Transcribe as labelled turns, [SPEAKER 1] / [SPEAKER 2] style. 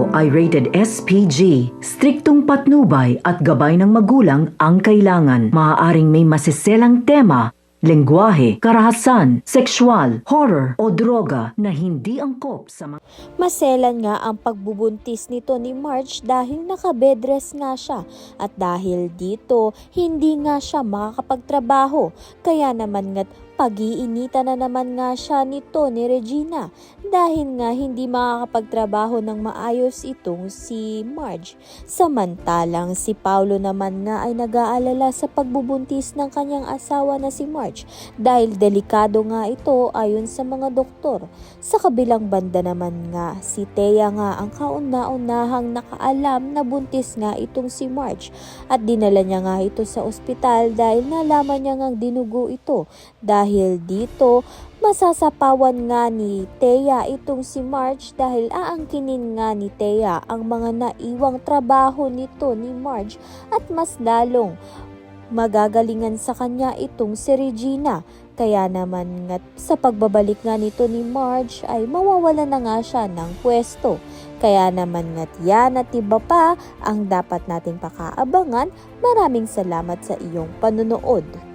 [SPEAKER 1] ito ay rated SPG. Striktong patnubay at gabay ng magulang ang kailangan. Maaaring may masiselang tema, lengguwahe, karahasan, sexual, horror o droga na hindi angkop sa mga...
[SPEAKER 2] Maselan nga ang pagbubuntis nito ni Marge dahil naka-bedrest nga siya at dahil dito hindi nga siya makakapagtrabaho. Kaya naman nga't pag-iinitan na naman nga siya nito ni Regina dahil nga hindi makakapagtrabaho ng maayos itong si Marge. Samantalang si Paulo naman nga ay nag-aalala sa pagbubuntis ng kanyang asawa na si Marge dahil delikado nga ito ayon sa mga doktor. Sa kabilang banda naman nga si Thea nga ang kauna-unahang nakaalam na buntis nga itong si Marge at dinala niya nga ito sa ospital dahil nalaman niya nga dinugo ito. Dahil dito, masasapawan nga ni Thea itong si Marge dahil aangkinin nga ni Thea ang mga naiwang trabaho nito ni Marge at mas lalong magagalingan sa kanya itong si Regina. Kaya naman nga sa pagbabalik nga nito ni Marge ay mawawala na nga siya ng pwesto. Kaya naman nga't yan at iba pa ang dapat nating pakaabangan. Maraming salamat sa iyong panunood.